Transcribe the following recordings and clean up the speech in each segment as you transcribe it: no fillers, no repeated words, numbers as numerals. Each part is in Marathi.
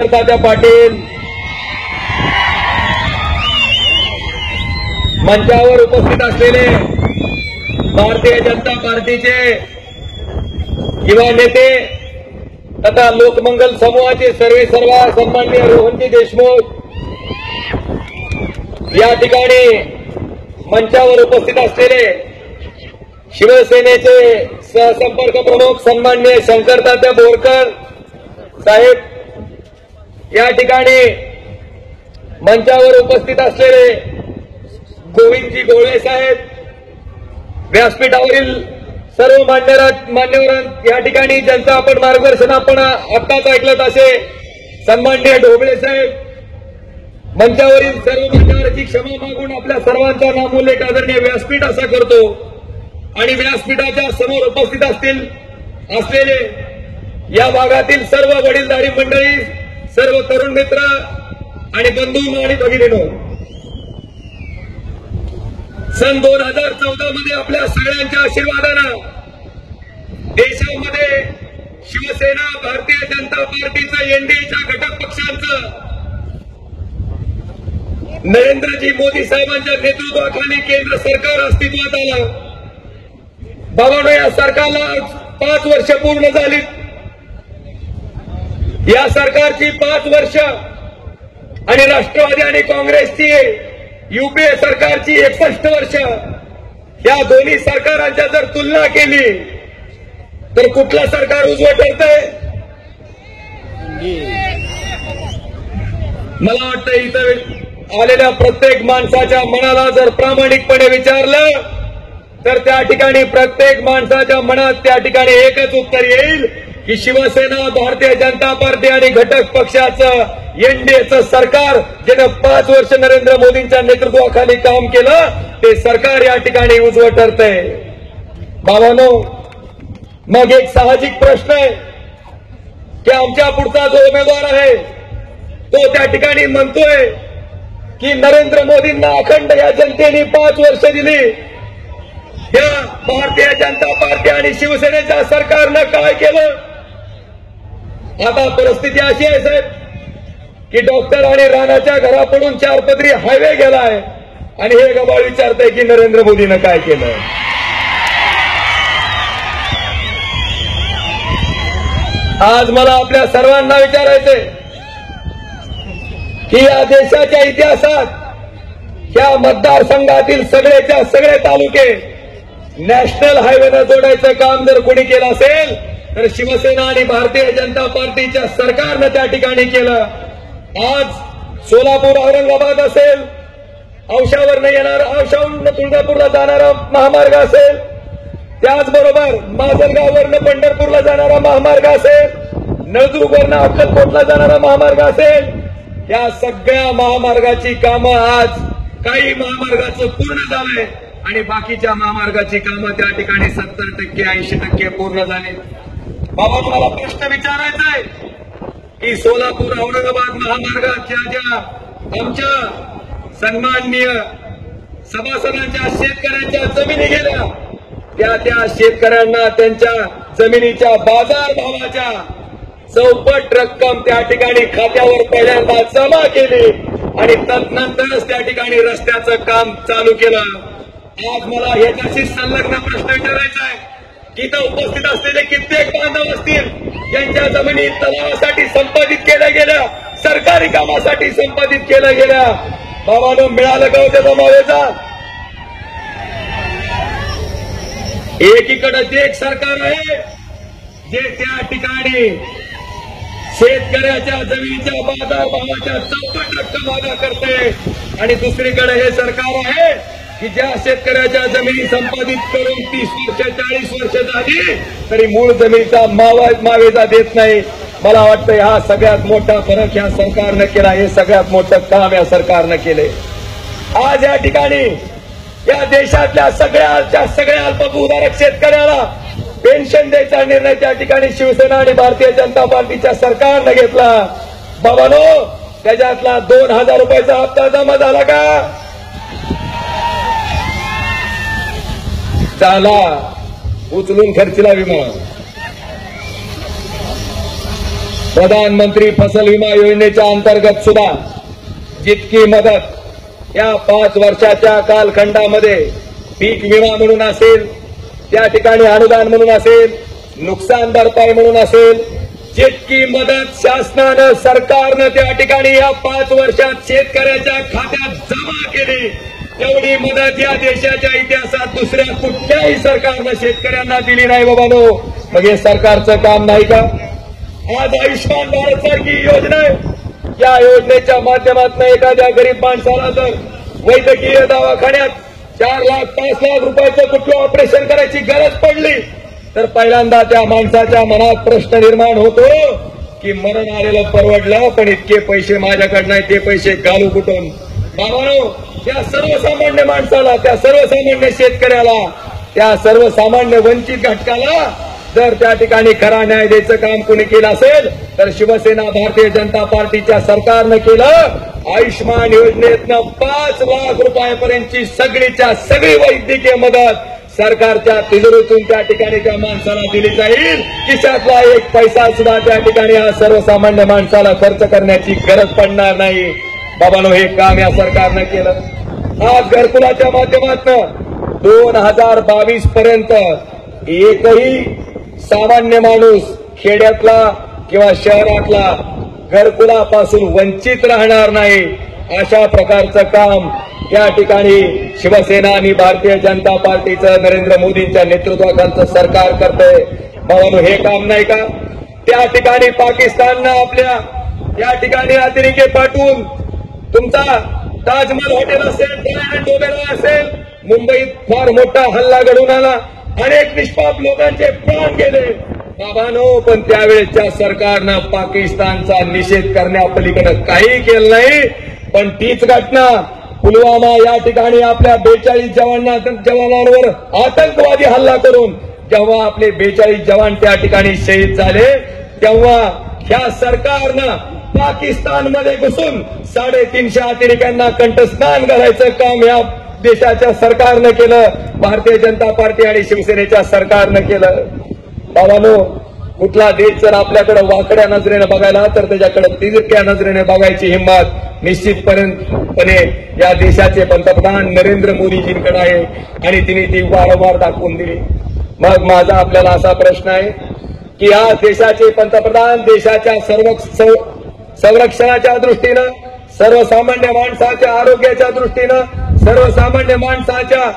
तात्या पाटील मंचावर उपस्थित असलेले भारतीय जनता पार्टीचे युवा नेते तथा लोकमंगल समूहाचे सर्व सन्माननीय रोहनजी देशमुख, या ठिकाणी मंचावर उपस्थित असलेले शिवसेनेचे सहसंपर्क प्रमुख सन्माननीय शंकरतात्या बोरकर साहेब, या ठिकाणी मंचावर उपस्थित असलेले गोविंदजी गोळे साहेब, व्यासपीठावरील सर्व मान्यवर या ठिकाणी ज्यांचं आपण मार्गदर्शन आपण आत्ताच ऐकलं असे सन्माननीय ढोबळे साहेब, मंचावरील सर्व मान्यवरांची क्षमा मागून आपल्या सर्वांचा नामोल्लेख आदरणीय व्यासपीठ असा करतो आणि व्यासपीठाच्या समोर उपस्थित असलेले या भागातील सर्व वडीलधारी मंडळी, सर्व तरुण मित्र आणि बंधू आणि भगिनींनो, सन 2014 मध्ये आपल्या सगळ्यांच्या आशीर्वादानं देशामध्ये शिवसेना, भारतीय जनता पार्टीचं, एनडीएच्या घटक पक्षांचं नरेंद्रजी मोदी साहेबांच्या नेतृत्वाखाली केंद्र सरकार अस्तित्वात आलं. बाबांनो, या सरकारला 5 वर्ष पूर्ण झाली. या सरकारची 5 वर्ष आणि राष्ट्रवादी आणि काँग्रेसची युपीए सरकारची 61 वर्ष, या दोन्ही सरकारांच्या जर तुलना केली तर कुठलं सरकार उजवं ठरतंय? मला वाटतं इथं आलेल्या प्रत्येक माणसाच्या मनाला जर प्रामाणिकपणे विचारलं तर त्या ठिकाणी प्रत्येक माणसाच्या मनात त्या ठिकाणी एकच उत्तर येईल की शिवसेना, भारतीय जनता पार्टी आणि घटक पक्षाचं एनडीएचं सरकार, ज्यानं 5 वर्ष नरेंद्र मोदींच्या नेतृत्वाखाली काम केलं, ते सरकार या ठिकाणी उजवं ठरतंय. बाबांनो, मग एक साहजिक प्रश्न आहे की आमच्या पुढचा जो उमेदवार आहे तो त्या ठिकाणी म्हणतोय की नरेंद्र मोदींना अखंड या जनतेने 5 वर्ष दिली, या भारतीय जनता पार्टी आणि शिवसेनेच्या सरकारनं काय केलं? आता परिस्थिती अशी आहे साहेब की डॉक्टर आणि राणाच्या घराकडून 4 पदरी हायवे गेलाय आणि हे गबाळ विचारतंय की नरेंद्र मोदीनं काय केलं. आज मला आपल्या सर्वांना विचारायचंय की या देशाच्या इतिहासात या मतदारसंघातील सगळेच्या सगळे तालुके नॅशनल हायवेनं जोडायचं काम जर कोणी केलं असेल तर शिवसेना आणि भारतीय जनता पार्टीच्या सरकारनं त्या ठिकाणी केलं. आज सोलापूर औरंगाबाद असेल, औशावरनं येणारा, औशाहून तुळजापूरला जाणारा महामार्ग असेल, त्याचबरोबर माजलगाववरनं पंढरपूरला जाणारा महामार्ग असेल, नळदुर्गवरनं अक्कलकोटला जाणारा महामार्ग असेल, या सगळ्या महामार्गाची कामं आज काही महामार्गाचं पूर्ण झालंय आणि बाकीच्या महामार्गाची कामं त्या ठिकाणी 70%, 80% पूर्ण झाली. बाबा, मला प्रश्न विचारायचा आहे की सोलापूर औरंगाबाद महामार्गाच्या ज्या आमच्या सन्माननीय सभासदांच्या शेतकऱ्यांच्या जमिनी गेल्या, त्या शेतकऱ्यांना त्यांच्या जमिनीच्या बाजार भावाच्या 64 रक्कम त्या ठिकाणी खात्यावर पहिल्यांदा जमा केली आणि तदनंतरच त्या ठिकाणी रस्त्याचं काम चालू केलं. आज मला ह्याच्याशी संलग्न प्रश्न विचारायचा आहे की इथं उपस्थित असलेले कित्येक बांधव असतील ज्यांच्या जमिनी तलावासाठी संपादित केल्या गेल्या, सरकारी कामासाठी संपादित केल्या गेल्या. बाबांनो, मिळालं का त्याचा मावेजा? एकीकडे एक सरकार आहे जे त्या ठिकाणी शेतकऱ्याच्या जमिनीच्या बाजार भावाच्या 64 रक्कम अदा करते आणि दुसरीकडे हे सरकार आहे की ज्या शेतकऱ्याच्या जमिनी संपादित करून 30 वर्ष 40 वर्ष झाली तरी मूळ जमिनीचा मावेजा देत नाही. मला वाटतं हा सगळ्यात मोठा फरक या सरकारनं केला. हे सगळ्यात मोठं काम या सरकारनं केले. आज या ठिकाणी या देशातल्या सगळ्या अल्पभूधारक शेतकऱ्याला पेन्शन द्यायचा निर्णय त्या ठिकाणी शिवसेना आणि भारतीय जनता पार्टीच्या सरकारनं घेतला. बाबांनो, त्याच्यातला 2000 रुपयाचा हप्ता जमा झाला का? चला उचलून खर्चला विमा. प्रधानमंत्री फसल विमा योजनेच्या अंतर्गत सुद्धा जितकी मदत या 5 वर्षाच्या कालखंडामध्ये पीक विमा म्हणून असेल, त्या ठिकाणी अनुदान म्हणून असेल, नुकसान भरपाई म्हणून असेल, जितकी मदत शासनानं सरकारनं त्या ठिकाणी या 5 वर्षात शेतकऱ्याच्या खात्यात जमा केली, तेवढी मदत या देशाच्या इतिहासात दुसऱ्या कुठल्याही सरकारनं शेतकऱ्यांना दिली नाही बाबांनो. मग हे सरकारचं काम नाही का? आज आयुष्यमान भारत सारखी योजना आहे, या योजनेच्या माध्यमातून एखाद्या गरीब माणसाला जर वैद्यकीय दवाखान्यात 4 लाख 5 लाख रुपयाचं कुठलं ऑपरेशन करायची गरज पडली तर पहिल्यांदा त्या माणसाच्या मनात प्रश्न निर्माण होतो की मरण आलेलं परवडलं, पण इतके पैसे माझ्याकडे नाही, ते पैसे घालू कुठून? बाबांनो, त्या सर्वसामान्य माणसाला, त्या सर्वसामान्य शेतकऱ्याला, त्या सर्वसामान्य वंचित घटकाला जर त्या ठिकाणी खरा न्याय द्यायचं काम कोणी केलं असेल तर शिवसेना भारतीय जनता पार्टीच्या सरकारनं केलं. आयुष्यमान योजनेतनं 5 लाख रुपयापर्यंतची सगळीच्या सगळी वैद्यकीय मदत सरकारच्या तिजोरीतून त्या ठिकाणी त्या माणसाला दिली जाईल. खिशातला 1 पैसा सुद्धा त्या ठिकाणी या सर्वसामान्य माणसाला खर्च करण्याची गरज पडणार नाही. बाबांनो, हे काम या सरकारनं केलं. आज घरकुलाच्या माध्यमातून 2022 पर्यंत एकही सामान्य माणूस खेड्यातला किंवा शहरातला घरकुलापासून वंचित राहणार नाही, अशा प्रकारचं काम या ठिकाणी शिवसेना आणि भारतीय जनता पार्टीचं नरेंद्र मोदींच्या नेतृत्वाखालचं सरकार करतंय. बाबांनो, हे काम नाही का? त्या ठिकाणी पाकिस्ताननं आपल्या या ठिकाणी अतिरेकी पाठवून तुमचा ताजमहल हॉटेल असेल, डायमंड ओबेरॉय असेल, मुंबईत फार मोठा हल्ला घडून आला, अनेक निष्पाप लोकांचे प्राण गेले. बाबांनो, पण त्यावेळेच्या सरकारनं पाकिस्तानचा निषेध करण्यापलीकडे काही केलं नाही. पण तीच घटना पुलवामा या ठिकाणी आपल्या 42 जवानांवर आतंकवादी हल्ला करून जेव्हा आपले 42 जवान त्या ठिकाणी शहीद झाले, तेव्हा ह्या सरकारनं पाकिस्तानमध्ये घुसून 350 अतिरेक्यांना कंठस्नान घालायचं काम या देशाच्या सरकारनं केलं, भारतीय जनता पार्टी आणि शिवसेनेच्या सरकारनं केलं. बाबांनो, कुठला देश जर आपल्याकडे वाकड्या नजरेने बघायला तर त्याच्याकडे तिरक्या नजरेने बघायची हिंमत निश्चितपणे या देशाचे पंतप्रधान नरेंद्र मोदीजींकडे आहे आणि तिने ती वारंवार दाखवून दिली. मग माझा आपल्याला असा प्रश्न आहे की या देशाचे पंतप्रधान देशाच्या संरक्षणाच्या दृष्टीनं, सर्वसामान्य माणसाच्या आरोग्याच्या दृष्टीनं, सर्वसामान्य माणसाच्या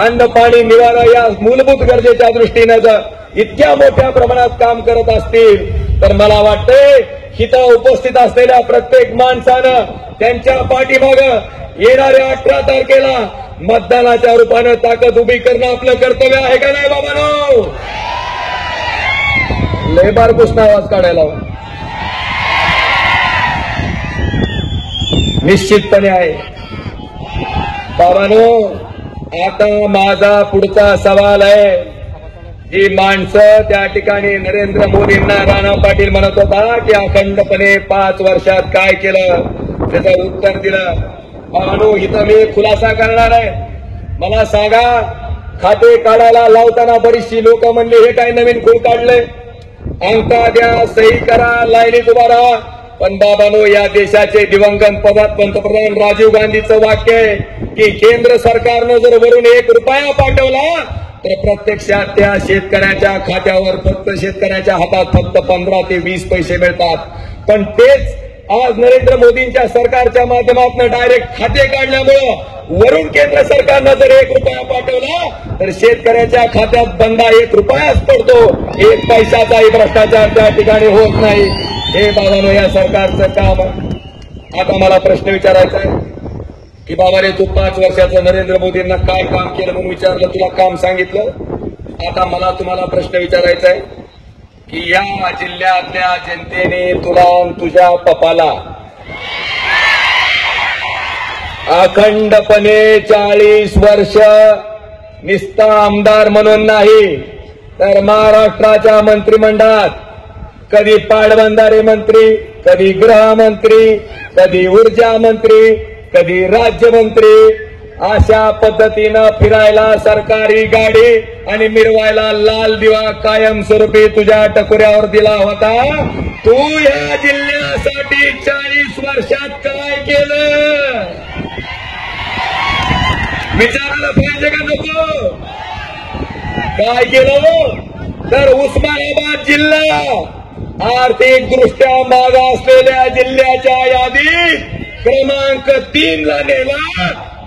अन्न पाणी निवारा या मूलभूत गरजेच्या दृष्टीनं जर इतक्या मोठ्या प्रमाणात काम करत असतील तर मला वाटतंय इथं उपस्थित असलेल्या प्रत्येक माणसानं त्यांच्या पाठीमागं येणाऱ्या 18 तारखेला मतदानाच्या रूपानं ताकद उभी करणं आपलं कर्तव्य आहे का नाही बाबांनो? लय बारकुसना आवाज काढायला निश्चितपणे आहे. बाबांनो, आता माझा पुढचा सवाल आहे, जी माणसं त्या ठिकाणी नरेंद्र मोदींना राणा पाटील म्हणत होता की अखंडपणे 5 वर्षात काय केलं, त्याचं उत्तर दिलं. बाबांनो, इथं मी खुलासा करणार आहे. मला सांगा, खाते काढायला लावताना बरीचशी लोक म्हणले हे काय नवीन खूळ काढलंय, अंगठा द्या, सही करा, लाईनीत उभा राहा. पण बाबांनो, या देशाचे दिवंगत पंतप्रधान राजीव गांधीचं वाक्य आहे की केंद्र सरकारनं जर वरून 1 रुपया पाठवला तर प्रत्यक्षात त्या शेतकऱ्याच्या खात्यावर फक्त शेतकऱ्याच्या हातात फक्त 15 ते 20 पैसे मिळतात. पण तेच आज नरेंद्र मोदींच्या सरकारच्या माध्यमातून डायरेक्ट खाते काढल्यामुळं वरून केंद्र सरकारनं जर 1 रुपया पाठवला तर शेतकऱ्याच्या खात्यात बंदा 1 रुपयाच पडतो. 1 पैशाचाही भ्रष्टाचार त्या ठिकाणी होत नाही. हे बाबांनो, या सरकारचं काम. आता मला प्रश्न विचारायचा आहे की बाबा रे, तू 5 वर्षाचं नरेंद्र मोदींना काय काम केलं म्हणून विचारलं, तुला काम सांगितलं. आता मला तुम्हाला प्रश्न विचारायचा आहे की या जिल्ह्यातल्या जनतेने तुला तुझ्या पप्पाला अखंडपणे 40 वर्ष निस्ता आमदार म्हणून नाही तर महाराष्ट्राच्या मंत्रिमंडळात कधी पाटबंधारे मंत्री, कधी गृहमंत्री, कधी ऊर्जा मंत्री, कधी राज्यमंत्री, अशा पद्धतीनं फिरायला सरकारी गाडी आणि मिरवायला लाल दिवा कायमस्वरूपी तुझ्या टकोऱ्यावर दिला होता. तू या जिल्ह्यासाठी 40 वर्षात काय केलं विचारायला पाहिजे का नको? काय केलं तर उस्मानाबाद जिल्हा आर्थिक दृष्ट्या मागा असलेल्या जिल्ह्याच्या यादीत क्रमांक 3 ला नेला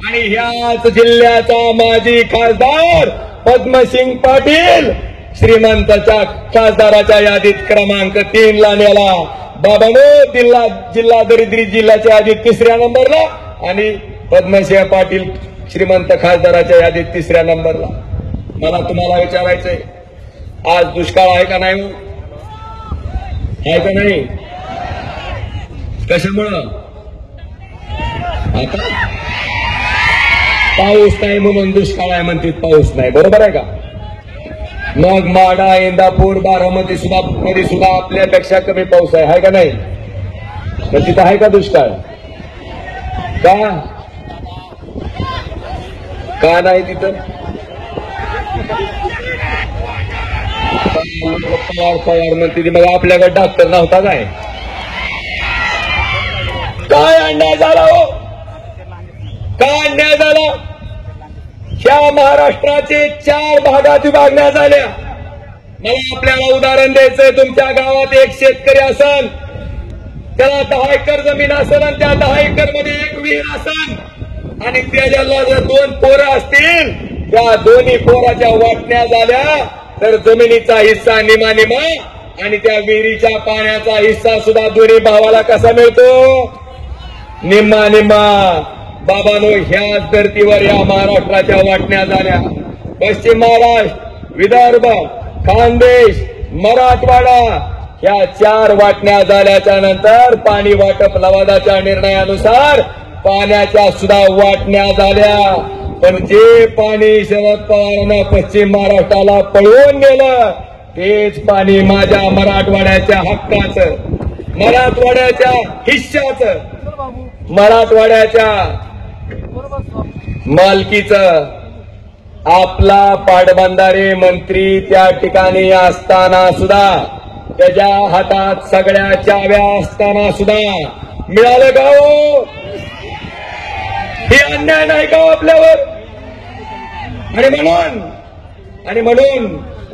आणि ह्याच जिल्ह्याचा माजी खासदार पद्मसिंग पाटील श्रीमंतच्या खासदाराच्या यादीत क्रमांक 3 ला नेला. बाबानो जिल्हा दरिद्री जिल्ह्याच्या यादीत 3ऱ्या नंबरला आणि पद्मसिंह पाटील श्रीमंत खासदाराच्या यादीत 3ऱ्या नंबरला. मला तुम्हाला विचारायचंय आज दुष्काळ आहे का नाही? आहे का नाही? कशामुळं? आता पाऊस नाही म्हणून दुष्काळ आहे म्हणतात. पाऊस नाही बरोबर आहे का? मग माडा इंदापूर बारामती मध्ये सुद्धा आपल्यापेक्षा कमी पाऊस आहे का नाही? तर तिथं आहे का दुष्काळ? का नाही तिथं? पवार म्हणते मग आपल्याकडे डॉक्टर नव्हता काय? काय अन्याय झाला हो? काय अन्याय झाला? ह्या महाराष्ट्राचे 4 भागात विभागण्या झाल्या. मला आपल्याला उदाहरण द्यायचंय. तुमच्या गावात एक शेतकरी असन, त्याला 10 एकर जमीन असेल आणि त्या 10 एकर मध्ये एक विहीर असेल आणि त्याच्याला जर 2 पोरं असतील, त्या दोन्ही पोराच्या वाटण्या झाल्या तर जमिनीचा हिस्सा निमा निमा आणि त्या विहिरीच्या पाण्याचा हिस्सा सुद्धा दोन्ही भावाला कसा मिळतो? निम्मा निम्मा. बाबांनो ह्याच धर्तीवर या महाराष्ट्राच्या वाटण्या झाल्या. पश्चिम महाराष्ट्र, विदर्भ, खानदेश, मराठवाडा ह्या 4 वाटण्या झाल्याच्या नंतर पाणी वाटप लवादाच्या निर्णयानुसार पाण्याच्या सुद्धा वाटण्या झाल्या. पण जे पाणी शरद पवारांना पश्चिम महाराष्ट्राला पळवून नेलं तेच पाणी माझ्या मराठवाड्याच्या हक्काचं, मराठवाड्याच्या हिश्श्याचं, मराठवाड्याच्या मालकीचं. आपला पाटबंधारे मंत्री त्या ठिकाणी असताना सुद्धा, त्याच्या हातात सगळ्या चाव्या असताना सुद्धा मिळालं का हो? हे अन्याय नाही का आपल्यावर? आणि म्हणून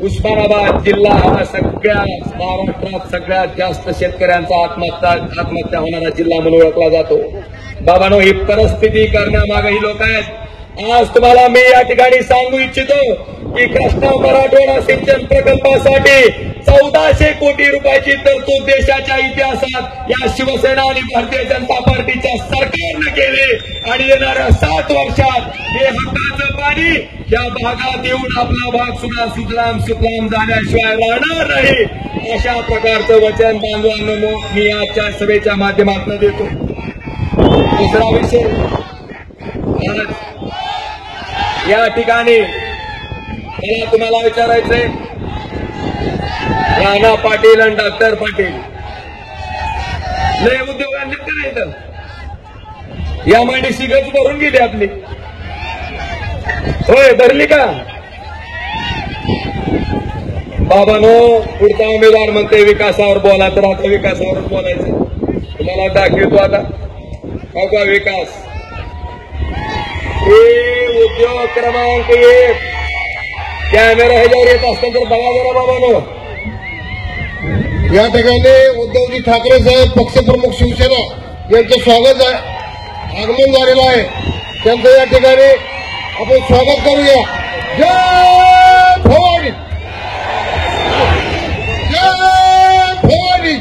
उस्मानाबाद जिल्हा हा सगळ्या महाराष्ट्रात सगळ्यात जास्त शेतकऱ्यांचा आत्महत्या होणारा जिल्हा म्हणून ओळखला जातो. बाबांनो ही परिस्थिती करण्यामागे ही लोक आहेत. आज तुम्हाला मी या ठिकाणी सांगू इच्छितो की कृष्णा मराठवाडा सिंचन प्रकल्पासाठी 1400 कोटी रुपयाची तरतूद देशाच्या इतिहासात या शिवसेना आणि भारतीय जनता पार्टीच्या सरकारनं केली आणि येणाऱ्या 7 वर्षात हे हक्काचं पाणी या भागात येऊन आपला भाग सुद्धा सुजलाम सुफलाम झाल्याशिवाय राहणार नाही. अशा प्रकारचं वचन बांधवांनो मी आजच्या सभेच्या माध्यमातून देतो. दुसरा विषय या ठिकाणी मला तुम्हाला विचारायचंय, राणा पाटील आणि डॉक्टर पाटील लय उद्योगांनी करायचं या मांडीशी गच भरून गेली आपली. होय भरली का? बाबांनो पुढचा उमेदवार म्हणते विकासावर बोला, तर आता विकासावरच बोलायचं. तुम्हाला दाखवतो आता का विकास. उद्योग क्रमांक 1 कॅमेरा ह्याच्यावर येत असतात तर बघा जरा बाबांनो. या ठिकाणी उद्धवजी ठाकरे साहेब पक्षप्रमुख शिवसेना यांचं स्वागत आगमन झालेलं आहे. त्यांचं या ठिकाणी आपण स्वागत करूया. जय भवानी, जय भवानी,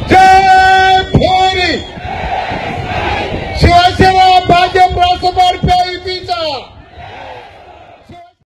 जय भवानी. शिवसेना भाजप राष्ट्रवादी